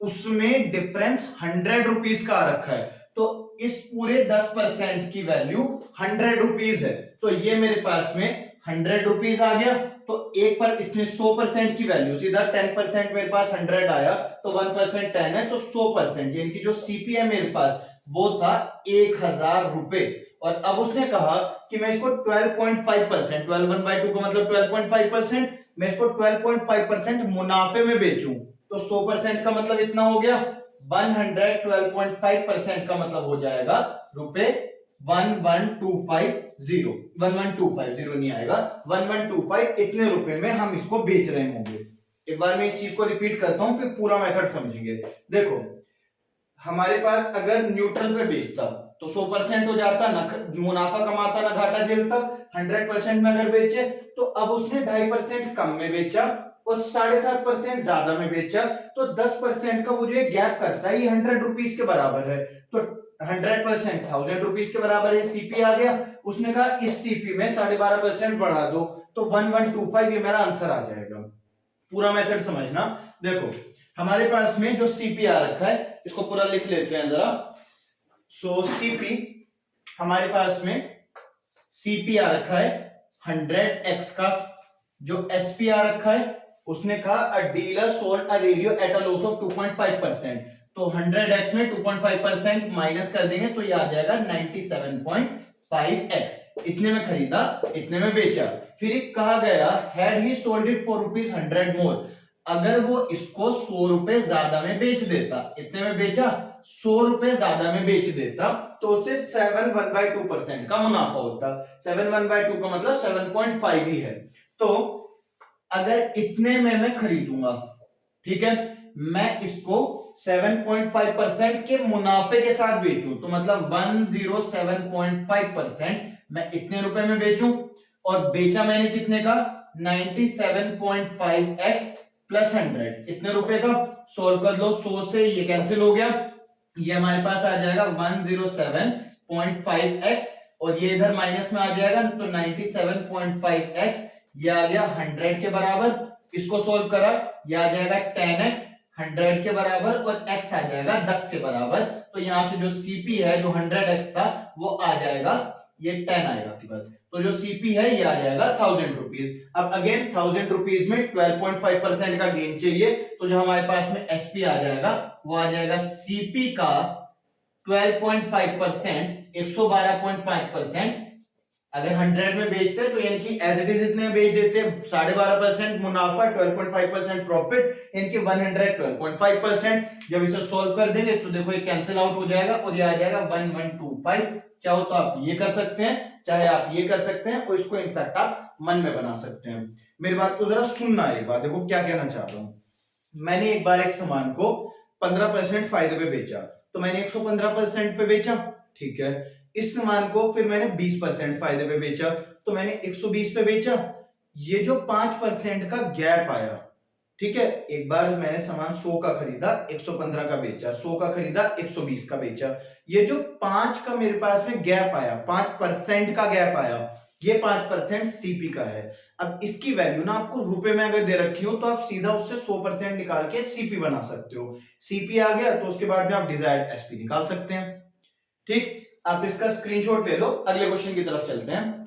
उसमें डिफरेंस 100 रुपीज का आ रखा है, तो इस पूरे 10% की वैल्यू 100 रुपीज है, तो ये मेरे पास में 100 रुपीज आ गया। तो एक पर इसमें 100% की वैल्यू, सीधा 10% मेरे पास 100 आया, तो 1% 10 है, तो 100%, यानी कि जो सीपी है मेरे पास वो था 1000 रुपए। और अब उसने कहा कि मैं इसको 12.5%, 12/2 का मतलब 12.5%, मैं इसको 12.5% मुनाफे में बेचूं, तो 100% का मतलब इतना हो गया 112.5% का मतलब हो जाएगा रुपए 1125 1125 नहीं आएगा, 1125 इतने रुपए में हम इसको बेच रहे होंगे। एक बार मैं इस चीज को रिपीट करता हूं, फिर पूरा मेथड समझेंगे। देखो हमारे पास अगर न्यूट्रल पे बेचता तो 100% हो जाता, ना मुनाफा कमाता ना घाटा झेलता। 100% में अगर बेचे तो अब उसने 2.5% कम में बेचा और 7.5% ज्यादा में बेचा, तो 10% का वो जो गैप करता है ये 100 रुपीज के बराबर है। तो 100% 1000 रुपीज के बराबर है, सीपी आ गया। उसने कहा इस सीपी में 12.5% बढ़ा दो, तो 1125 ये मेरा आंसर आ जाएगा। पूरा मेथड समझना। देखो हमारे पास में जो सीपी आ रखा है इसको पूरा लिख लेते हैं जरा। सो सीपी हमारे पास में सीपी आ रखा है 100x का। जो एसपी आ रखा है उसने कहा अ dealer sold a radio at a loss of 2.5%। तो 100x में 2.5% माइनस कर देंगे तो ये आ जाएगा 97.5x। इतने में खरीदा, इतने में बेचा। फिर कहा गया had he sold it for ₹100 मोर, अगर वो इसको 100 रुपए ज्यादा में बेच देता, इतने में बेचा 100 रुपए ज्यादा में बेच देता, तो उसे 7.1/2% का मुनाफा होता। 7.1/2 का मतलब 7.5 ही है। तो अगर इतने में मैं खरीदूंगा, ठीक है, मैं इसको 7.5% के मुनाफे के साथ बेचूं, तो मतलब 107.5% मैं इतने रुपए में बेचूं, और बेचा मैंने कितने का 97.5x प्लस 100, इतने रुपए का। सोल्व कर लो, 100 से ये कैंसिल हो गया, ये हमारे पास आ जाएगा 107.5x, और ये इधर माइनस में आ जाएगा, तो 97.5x ये आ गया 100 के बराबर। इसको सोल्व करा, ये आ जाएगा 10x 100 के बराबर, और x आ जाएगा 10 के बराबर। तो यहां से जो सीपी है जो 100x था वो आ जाएगा, ये 10 आएगा आपके पास। तो जो सीपी है ये आ जाएगा 1000 रुपीज। अब अगेन 1000 रुपीज में 12.5% का गेन चाहिए, तो जो हमारे पास में एसपी आ जाएगा वो आ जाएगा सीपी का 12.5%, 112.5%। अगर 100 में बेचते तो यानी कि एज इट इज इतने बेच देते, 12.5% मुनाफा, 12.5% प्रॉफिट, इनके 112.5%। जब इसे सोल्व कर देंगे तो देखो ये कैंसिल आउट हो जाएगा, और ये आ जाएगा 1125। चाहो तो आप ये कर सकते हैं, चाहे आप ये कर सकते हैं, और इसको इनफैक्ट आप मन में बना सकते हैं। मेरी बात को जरा सुनना एक बार, देखो क्या कहना चाह रहा हूं। मैंने एक बार एक सामान को 15% फायदे पे बेचा, तो मैंने 115% पे बेचा, ठीक है। इस सामान को फिर मैंने 20% फायदे पे बेचा, तो मैंने 120 पे बेचा। ये जो 5% का गैप आया, ठीक है, एक बार मैंने सामान 100 का खरीदा, 115 का बेचा, 100 का खरीदा, 120 का बेचा। ये जो 5 का मेरे पास में गैप आया, 5% का गैप आया, ये 5% सीपी का है। अब इसकी वैल्यू ना आपको रुपए में अगर दे रखी हो तो आप सीधा उससे 100% निकाल के सीपी बना सकते हो। सीपी आ गया तो उसके बाद में आप डिजायर्ड एसपी निकाल सकते हैं। ठीक, आप इसका स्क्रीनशॉट ले लो। अगले क्वेश्चन की तरफ चलते हैं,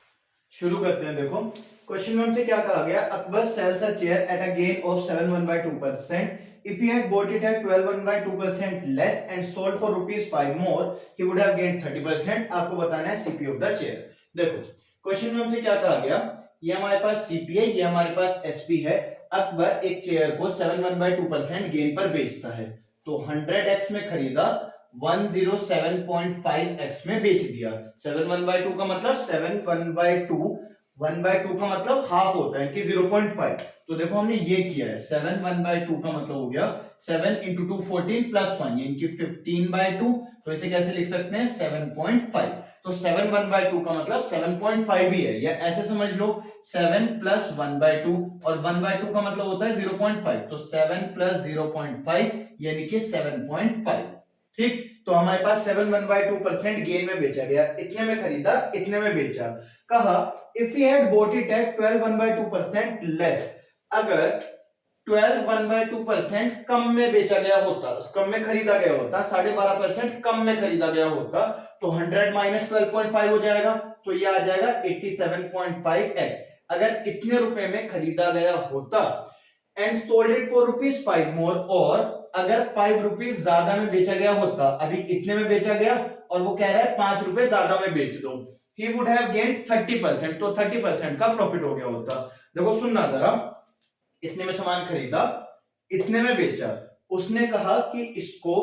शुरू करते हैं। देखो क्वेश्चन में हमसे क्या कहा गया, Akbar sells a chair at a gain of 7.1/2%. If he had bought it at 12.1/2% less and sold for ₹5 more, he would have gained 30%. आपको बताना है सीपी ऑफ द चेयर। देखो क्वेश्चन में हमसे क्या कहा गया, ये हमारे पास सीपी है, ये हमारे पास एसपी है। अकबर एक चेयर को 7.1/2% गेन पर बेचता है, तो 100x में खरीदा, 107.5x में बेच दिया। 7/1/2 का मतलब 7/1/2, 1/2 का मतलब हाफ होता है कि 0.5। तो देखो हमने ये किया है, 7/1/2 का मतलब हो गया 7 into 2 14 plus 1 यानी कि 15/2। तो इसे कैसे लिख सकते हैं 7.5। तो 7/1/2 का मतलब 7.5 ही है, या ऐसे समझ लो 7 plus 1/2, और 1/2 का मतलब होता है 0.5, तो 7 plus 0.5 यानी कि 7.5। ठीक, तो हमारे पास 7/1/2% गेन में बेचा गया, इतने में खरीदा, इतने में बेचा। कहा if he had bought it eight 12/1/2% less, अगर 12/1/2% कम में बेचा गया होता, कम में खरीदा गया होता, 12.5% कम में खरीदा गया होता, तो 100 माइनस 12.5 हो जाएगा, तो ये आ जाएगा 87.5x। अगर इतने रुपए में खरीदा गया होता एंड सोल्ड इट फॉर ₹5 मोर, और अगर 5 रुपीज ज्यादा में बेचा गया होता, अभी इतने में बेचा गया और वो कह रहा है 5 रुपए ज्यादा में बेच दो, he would have gained 30%, तो 30% का प्रॉफिट हो गया होता। देखो सुनना जरा, इतने में सामान खरीदा, इतने में बेचा, उसने कहा कि इसको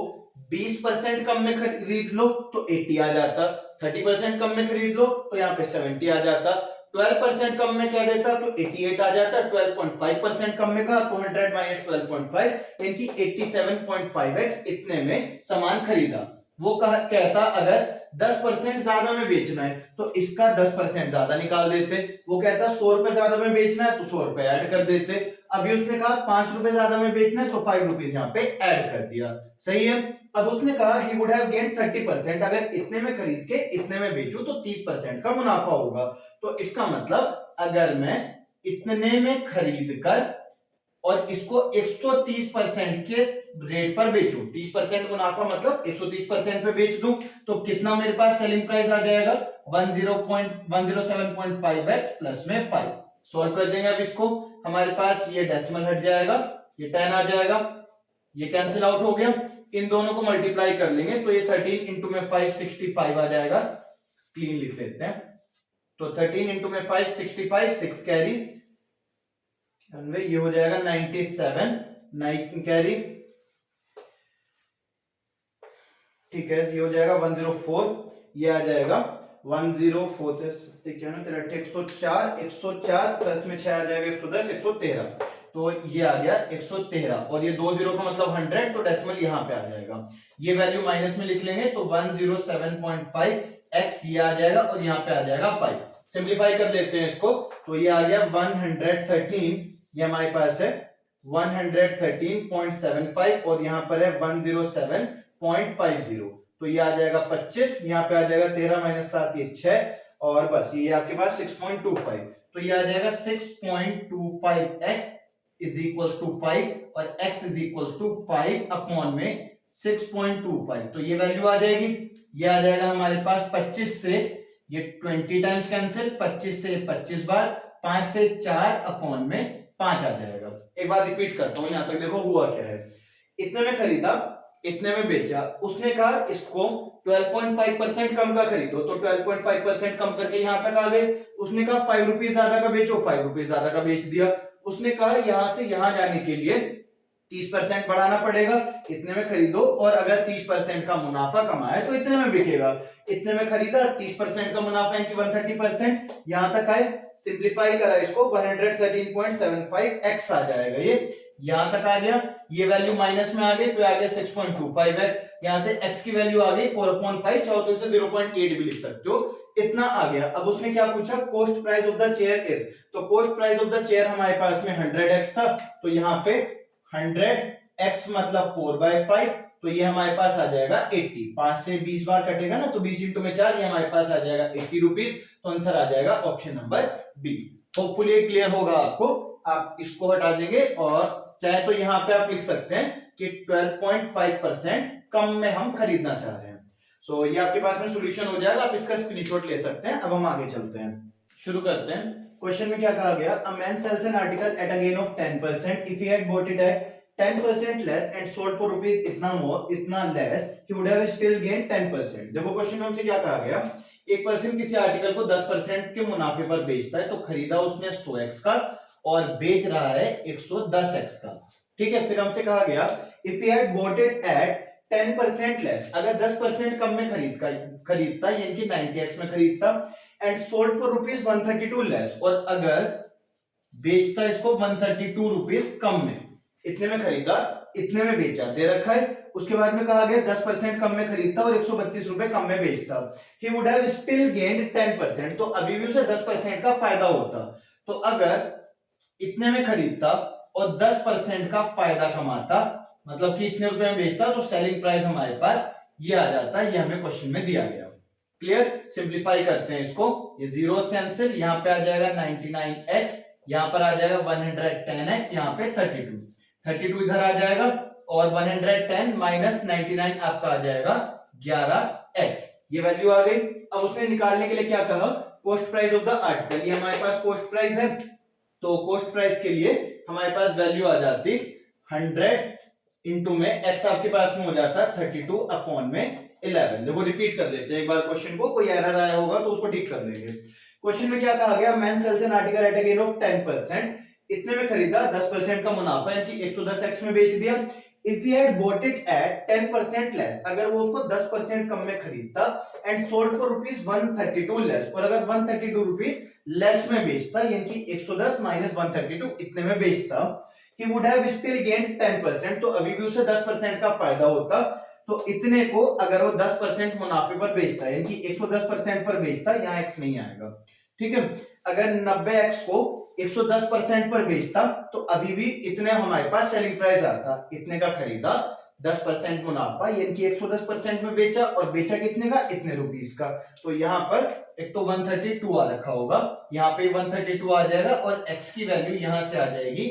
20% कम में खरीद लो तो 80 आ जाता, 30% कम में खरीद लो तो यहाँ पे 70 आ जाता, 12% कम में कह देता तो 88 आ जाता, 12.5% कम में कहा तो 100 माइनस 12.5 यानी 87.5x इतने में सामान खरीदा। वो कहता अगर 10% ज्यादा में बेचना है तो इसका 10% ज्यादा निकाल देते। वो कहता 100 रुपए ज्यादा में बेचना है तो 100 रुपए ऐड कर देते। अभी उसने कहा 5 रुपए ज्यादा में बेचना है तो 5 रुपीज यहाँ पे ऐड कर दिया। सही है। अब उसने कहा ही वुड हैव गेन्ड 30%, अगर इतने में खरीद के इतने में बेचूं तो 30% का मुनाफा होगा। तो इसका मतलब अगर मैं इतने में खरीद कर और इसको 130% के रेट पर बेचूं, 30% मुनाफा मतलब 130% पे बेच दूं तो कितना मेरे पास सेलिंग प्राइस आ जाएगा 107.5x प्लस में 5। सॉल्व कर देंगे अब इसको, हमारे पास ये डेसिमल हट जाएगा, ये 10 आ जाएगा, ये कैंसिल आउट हो गया, इन दोनों को मल्टीप्लाई कर लेंगे तो ये 13 इंटू में 5 65 आ जाएगा। क्लीन लिख लेते हैं तो 13 इंटू में 5 65, 6 कैरी, ये हो जाएगा 97, 9 कैरी, ठीक है, ये हो जाएगा 104, ये आ जाएगा 104 क्या ना तेरा 104, 104 प्लस में 6 आ जाएगा 110, 113, तो ये आ गया 113 और ये 2 जीरो का मतलब 100 तो डेसिमल यहाँ पे आ जाएगा। ये वैल्यू माइनस में लिख लेंगे तो 107.5 x ये आ जाएगा और यहाँ पे आ जाएगा 5। सिंप्लीफाई कर लेते हैं इसको तो ये आ गया 113, ये हमारे पास है 113.75 और यहाँ पर है 107.50 तो ये आ जाएगा 25, यहाँ पे आ जाएगा 13 माइनस 7 ये 6 और बस ये आपके पास 6.25 तो ये आ जाएगा 6.25x इज इक्वल्स टू 5 और x is equals to 5 upon में 6.25 तो ये वैल्यू आ जाएगी। ये आ जाएगा हमारे पास 25 से ये 20 टाइम्स कैंसिल, 25 से 25 बार, 5 से 4 अपॉन में 5 आ जाएगा। एक बार रिपीट करता हूं, यहां तक देखो हुआ क्या है, इतने में खरीदा इतने में बेचा, उसने कहा इसको 12.5% कम का खरीदो तो 12.5% कम करके यहां तक आ गए। उसने कहा 5 रुपीज ज्यादा का बेचो, 5 रुपीज ज्यादा का बेच दिया। उसने कहा यहां से यहां जाने के लिए 30% बढ़ाना पड़ेगा, इतने में खरीदो और अगर 30% का मुनाफा कमाए तो इतने में बिकेगा। इतने में खरीदा 30% का मुनाफा इनकी 130%, यहां तक आए, सिंप्लीफाई करा इसको 113.75x आ जाएगा, ये यहां तक आ गया। ये वैल्यू माइनस में आ गई तो आ गया 6.25x, यहां से x की वैल्यू आ गई 4.5, चाहो तो इसे 0.8 भी लिख सकते हो, इतना आ गया। अब उसने क्या पूछा, cost price of the chair is, तो cost price of the chair हमारे पास में 100x था तो यहाँ पे 100x मतलब 4/5 तो ये हमारे पास आ जाएगा 80, 5 से 20 बार कटेगा ना तो 20 इंटू में 4 ये हमारे पास आ जाएगा 80 रुपीज, तो आंसर आ जाएगा ऑप्शन नंबर बी। होपफुली ये क्लियर होगा आपको। आप इसको हटा देंगे और चाहे तो यहाँ पे आप लिख सकते हैं कि 12.5% कम में हम खरीदना चाह रहे हैं। सो ये आपके पास में सॉल्यूशन हो जाएगा, आप इसका स्क्रीनशॉट ले सकते हैं। अब हम आगे चलते हैं, शुरू करते हैं। क्वेश्चन में क्या कहा गया, a man sells an article at a gain of 10% if he had bought it at 10% less and sold for rupees इतना मोर इतना less he would have still gain 10%। देखो क्वेश्चन में हमसे क्या कहा गया, एक पर्सन किसी आर्टिकल को 10% के मुनाफे पर बेचता है, तो खरीदा उसने 100x का और बेच रहा है 110x का, ठीक है। फिर हमसे कहा गया if he had bought it at 10% less, अगर 10% कम में खरीदता यानी कि 90x में खरीदता, and sold for rupees 132 less, और अगर बेचता इसको 132 रुपीज कम में, इतने में खरीदा इतने में बेचा, दे रखा है। उसके बाद में कहा गया 10% कम में खरीदता और 132 रुपए कम में बेचता, ही वुड हैव स्टिल गेन्ड 10%, तो अभी भी उसे 10% का फायदा होता। तो अगर इतने में खरीदता और 10% का फायदा कमाता, मतलब कि इतने रुपए में बेचता, तो सेलिंग प्राइस हमारे पास ये आ जाता, ये हमें क्वेश्चन में दिया गया। क्लियर, सिंप्लीफाई करते हैं इसको, ये जीरोस कैंसिल, यहाँ पे आ जाएगा 99x, यहाँ पर आ जाएगा 110x, यहाँ पे 32 इधर आ जाएगा और 110 माइनस 99 आपका आ जाएगा 11x, ये वैल्यू आ गई। अब उसने निकालने के लिए क्या कहा, cost price of the article, ये हमारे पास कॉस्ट प्राइस है, तो कॉस्ट प्राइस के लिए हमारे पास वैल्यू आ जाती 100 इंटू में x आपके पास में हो जाता 32 अपॉन में 11। देखो रिपीट कर देते हैं एक बार क्वेश्चन को, कोई एरर आया होगा तो उसको ठीक कर लेंगे। क्वेश्चन में क्या कहा गया, man sells an article at a gain of 10%, इतने में खरीदा 10% का मुनाफा यानी कि 110x में बेच दिया। If he had bought it at 10% less, अगर वो उसको 10% कम में खरीदता, and sold for rupees 132 less, और अगर 132 रुपीज लेस में बेचता यानी कि 110 माइनस 132 इतने में बेचता, he would have still gained 10%, तो अभी भी उसे 10% का फायदा होता। तो इतने को अगर वो 10% मुनाफे पर बेचता है, यानी कि 110% पर बेचता है, यहाँ x नहीं आएगा, ठीक है। अगर 90x को 110% पर बेचता तो अभी भी इतने हमारे पास सेलिंग प्राइस आता, इतने का खरीदा, 10% मुनाफा, यानी कि 110% में बेचा, और बेचा कितने का, इतने रुपीस का। तो यहाँ पर एक तो 132 आ रखा होगा, यहाँ पे 132 आ जाएगा, और x की वैल्यू यहाँ से आ जाएगी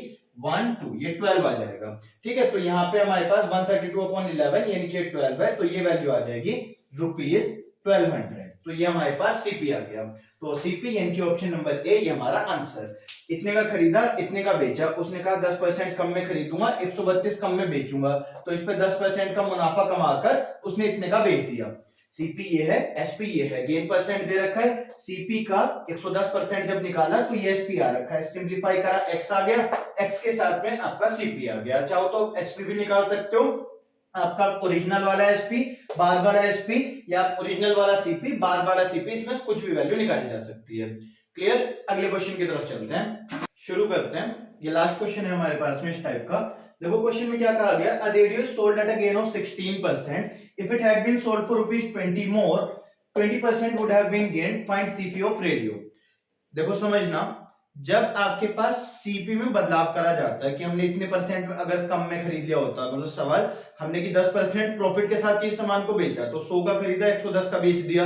1 2, ये 12 आ जाएगा, ठीक है। तो यहाँ पे हमारे पास 132/11 यानी कि 12 है, तो ये वैल्यू आ जाएगी ₹1200। तो ये हमारे पास सीपी आ गया। तो सीपी यानी कि ऑप्शन नंबर ए ये हमारा आंसर। इतने का खरीदा, इतने का बेचा, उसने कहा 10% कम में खरीदूंगा, 132 कम में बेचूंगा, तो इस पे 10% का मुनाफा कमाकर उसने इतने का बेच दिया। सीपी ये है, एसपी ये है, गेन परसेंट दे रखा है, सीपी का 110% जब निकाला तो ये एसपी आ रखा है, सिंप्लीफाई करा, एक्स आ गया, एक्स के साथ में आपका सीपी आ गया। चाहो तो एसपी भी निकाल सकते हो, आपका ओरिजिनल वाला एसपी, बाद वाला एसपी, या ओरिजिनल वाला सीपी, बाद वाला सीपी, इसमें कुछ भी वैल्यू निकाली जा सकती है। क्लियर? अगले क्वेश्चन की तरफ चलते हैं, शुरू करते हैं। ये लास्ट क्वेश्चन है हमारे पास में इस टाइप का। देखो क्वेश्चन में क्या कहा गया, a radio sold at a gain of 16%, if it had been sold for ₹20 more, 20% would have been gained, find CP of radio. देखो समझना, जब आपके पास सीपी में बदलाव करा जाता है कि हमने इतने परसेंट अगर कम में खरीद लिया होता, मतलब सवाल हमने कि 10% प्रॉफिट के साथ किस सामान को बेचा, तो 100 का खरीदा, 110 का बेच दिया।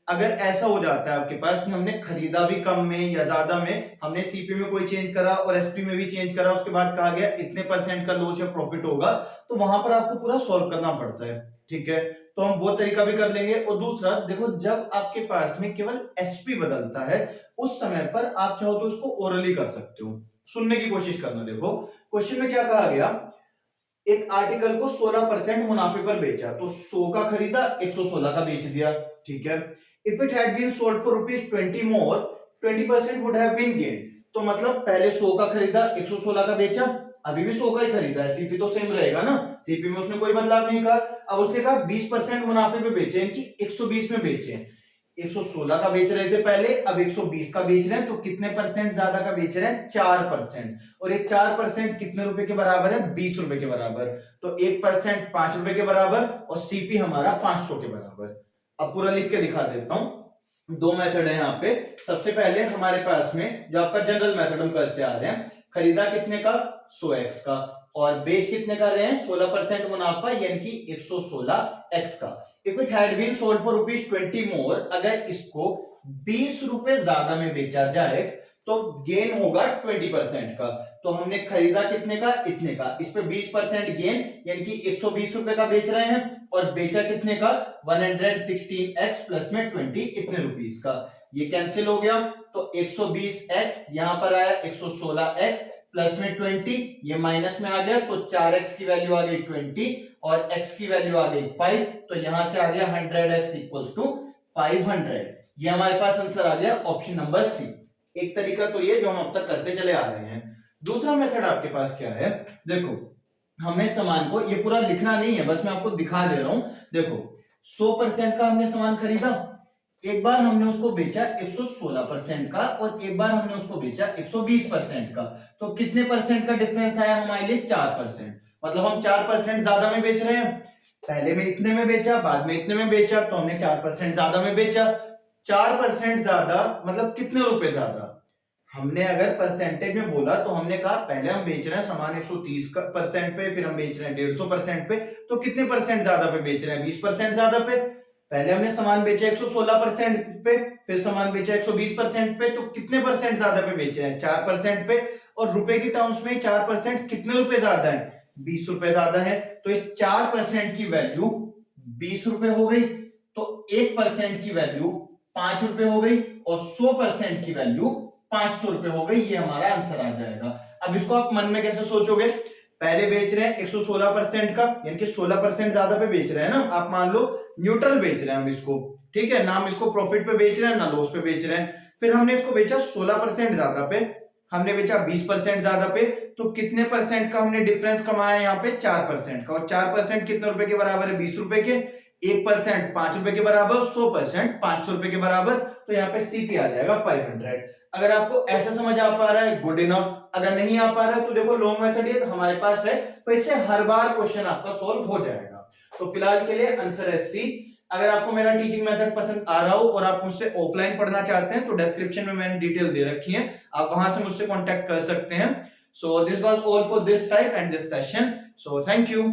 अगर ऐसा हो जाता है आपके पास कि हमने खरीदा भी कम में या ज्यादा में, हमने सीपी में कोई चेंज करा और एसपी में भी चेंज करा, उसके बाद कहा गया इतने परसेंट का लॉस या प्रॉफिट होगा, तो वहां पर आपको पूरा सॉल्व करना पड़ता है, ठीक है। तो हम वो तरीका भी कर लेंगे। और दूसरा देखो, जब आपके पास में केवल एसपी बदलता है उस समय पर आप चाहो तो उसको ओरली कर सकते हो, सुनने की कोशिश करना। देखो क्वेश्चन में क्या कहा गया, एक आर्टिकल को 16% मुनाफे पर बेचा, तो 100 का खरीदा, 116 का बेच दिया, ठीक है। If it had been sold for ₹20 more, 20% would have been gain. तो मतलब पहले 100 का खरीदा, 116 का बेचा, अभी भी 100 का ही खरीदा है, सीपी तो सेम रहेगा ना, सीपी में उसने कोई बदलाव नहीं कहा। अब उसने कहा 20% मुनाफे पे बेचे, यानी कि 120 में बेचे, 116 का बेच रहे थे पहले, अब 120 का बेच रहे हैं, तो कितने परसेंट ज्यादा का बेच रहे हैं, 4%। और ये 4% कितने रुपए के बराबर है, 20 रुपए के बराबर। तो 1% 5 रुपए के बराबर, और सीपी हमारा 500 के बराबर। अब पूरा लिख के दिखा देता हूं, दो मेथड है यहाँ पे। सबसे पहले हमारे पास में जो आपका जनरल मेथड हम करते आ रहे हैं, खरीदा कितने का, 100x का, और बेच कितने का रहे हैं, 16% मुनाफा, यानी कि 116x का। If it had been sold for ₹20 more, अगर इसको 20 रुपए ज्यादा में बेचा जाए तो गेन होगा 20% का। तो हमने खरीदा कितने का, इतने का, इस पे 20% गेन, यानी कि 120 रुपए का बेच रहे हैं, और बेचा कितने का, 116x प्लस में 20, इतने रुपीस का। ये कैंसिल हो गया, तो 120x यहां पर आया, 116x प्लस में 20, ये माइनस में आ गया, तो 4x की वैल्यू आ गई 20, और x की वैल्यू आ गई 5, तो यहां से आ गया 100x इक्वल्स टू 500। ये हमारे पास आंसर आ गया ऑप्शन नंबर सी। एक तरीका तो ये जो हम अब तक करते चले आ रहे हैं। दूसरा मेथड आपके पास क्या है, देखो हमें सामान को, ये पूरा लिखना नहीं है, बस मैं आपको दिखा दे रहा हूं। देखो 100% का हमने सामान खरीदा, एक बार हमने उसको बेचा 116% का, और एक बार हमने उसको बेचा 120% का, तो कितने परसेंट का डिफरेंस आया हमारे लिए, 4%। मतलब हम 4% ज्यादा में बेच रहे हैं, पहले में इतने में बेचा, बाद में इतने में बेचा, तो हमने 4% ज्यादा में बेचा। 4% ज्यादा मतलब कितने रुपए ज्यादा, हमने अगर परसेंटेज में बोला तो हमने कहा पहले हम बेच रहे हैं सामान 130% पे, फिर हम बेच रहे हैं 150% पे, तो कितने परसेंट ज्यादा पे बेच रहे हैं, 20% ज्यादा पे। पहले हमने सामान बेचा 116% पे, फिर सामान बेचा 120% पे, तो कितने परसेंट ज्यादा पे बेच रहे हैं, 4% पे। और रुपए की टर्म्स में 4% कितने रुपए ज्यादा है, 20 रुपए ज्यादा है। तो इस 4% की वैल्यू 20 रुपए हो गई, तो 1% की वैल्यू 5 रुपए हो गई, और 100% की वैल्यू 500 रुपए हो गई। ये हमारा आंसर आ जाएगा। अब इसको आप मन में कैसे सोचोगे, पहले बेच रहे हैं 116% का, यानी कि 16% ज्यादा पे बेच रहे हैं ना, आप मान लो न्यूट्रल बेच रहे हैं हम इसको, ठीक है ना, हम इसको प्रॉफिट पे बेच रहे हैं ना लॉस पे बेच रहे हैं। फिर हमने इसको बेचा 16% ज्यादा पे, हमने बेचा 20% ज्यादा पे, तो कितने परसेंट का हमने डिफरेंस कमाया यहाँ पे, 4% का। और 4% कितने रुपए के बराबर है, 20 रुपए के। 1% 5 रुपए के बराबर, 100% 500 रुपए के बराबर। तो यहाँ पे सीपी आ जाएगा 500। अगर आपको ऐसा समझ आ पा रहा है, गुड इनफ। अगर नहीं आ पा रहा है तो देखो लॉन्ग मेथड ये हमारे पास है, तो इससे हर बार क्वेश्चन आपका सॉल्व हो जाएगा। तो फिलहाल के लिए आंसर है सी। अगर आपको मेरा टीचिंग मेथड पसंद आ रहा हो और आप मुझसे ऑफलाइन पढ़ना चाहते हैं तो डिस्क्रिप्शन में मैंने डिटेल दे रखी है, आप वहां से मुझसे कांटेक्ट कर सकते हैं। So this was all for this time and this session, so thank you.